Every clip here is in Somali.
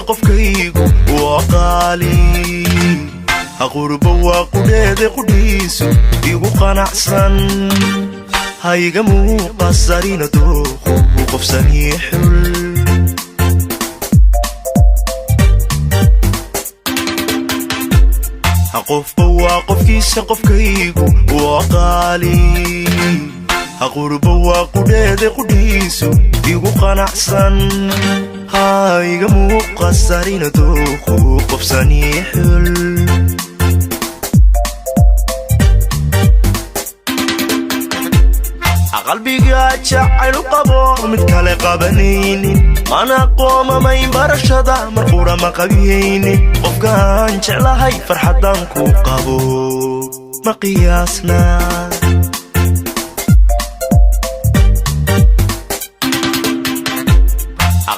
qofkaygu waa qaali aqurba waa qudheeda qudhiisu igu qanacsan hayga muuqasarina dooqu qof saniixul qofba waa qofkiisa qofkaygu waa qaali aqurba waa qudheeda qudhiisu igu qanacsan hayga muuqasarina dooqu qof saniixul qalbiga jacayl qabo mid kale qabanaynin mana qoomamayn barashada marqura ma qabiyaynin qofkaan jeclahay farxadan ku qabo ma qiyaasna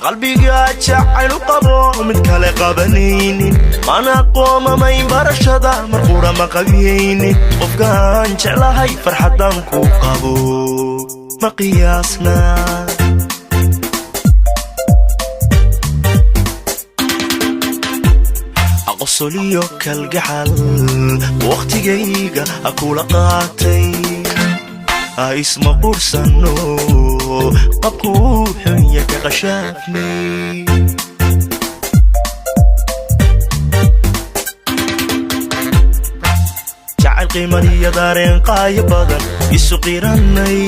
qalbiga jacayl qabo mid kale qabanaynin mana qoomamayn barashada marqura ma qabiyaynin qofkaan jeclahay farxadan ku qabo ma qiyaasna aqosoliyo kalgacal waqtigayga akula qaatay isma qursano qabku xunya ka qashaafnay jacayl qiimaniya daareen qaaya badan isu qiranay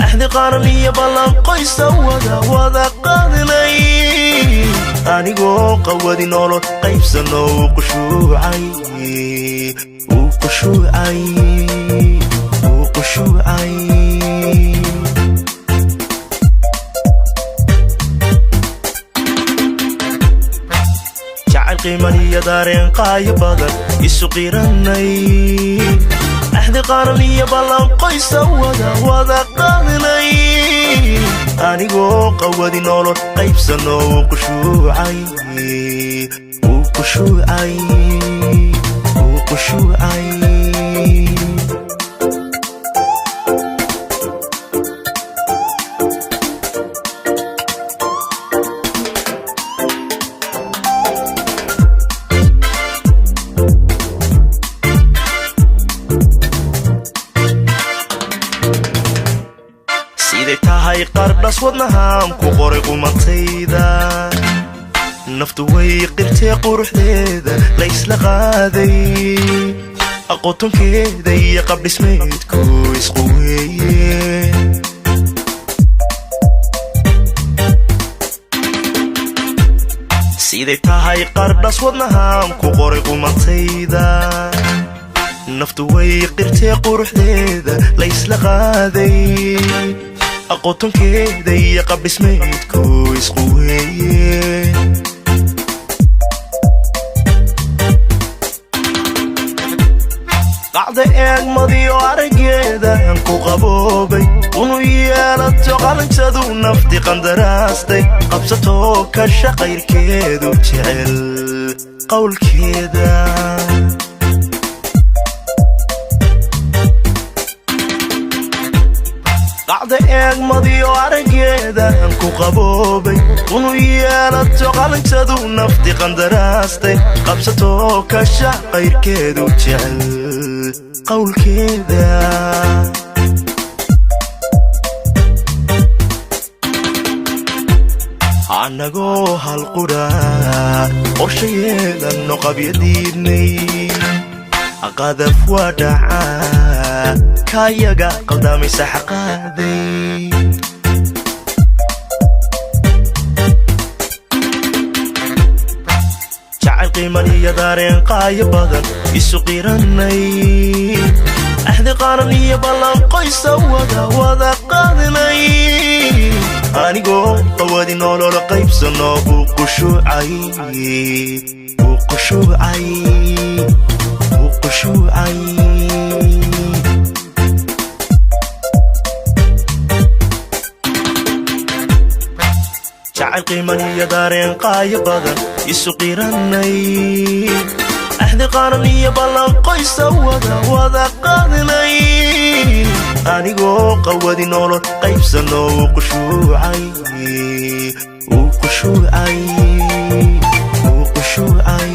axdi qaran iyo ballan qoysa wada qaadinay anigoo qawadi nolol qaybsano uu qushuucay jacayl qiimaniya daareen qaaya badan isu qiranay axdi qaran iyo ballan qoysa wada qaadinay anigoo qawadi nolol qaybsano uu qushuucay tahay qardhas wadnahaan ku qoray qumatayda naftu way qirtee quruxdeeda la isla qaaday aqotonkeeda iyo qabdhismeedku isqu weeye siday tahay qardhas wadnahaan ku qoray qumatayda naftu way qirtee quruxdeeda la isla qaaday aqotonkeeda iyo qabdhismeedku isqu weeye qacda eegmadiyo araggeeda aan ku qaboobay unu yeelato qalanjadu nafti qandaraastay qabsatoo kasha qayrkeedu jecel qowlkeeda qacda eegmadiyo araggeeda aan ku qaboobay unu yeelato qalanjadu nafti qandaraastay qabsatoo kasha qayrkeedu jecel qowlkeeda anagoo halqudha qorshayeedanno qabyadiidnay qadaf waa dhacaa kayaga qaldamaysa xaqaaday jacayl qiimaniya daareen qaaya badan isu qiranay axdi qaran iyo ballan qoysa wada qaadinay anigoo qawadi nolol qaybsano uu qushuucay jacayl qiimaniya daareen qaaya badan isu qiranay axdi qaran iyo ballan qoysa wada qaadinay anigoo qawadi nolol qaybsano uu qushuucay wuu qushuucay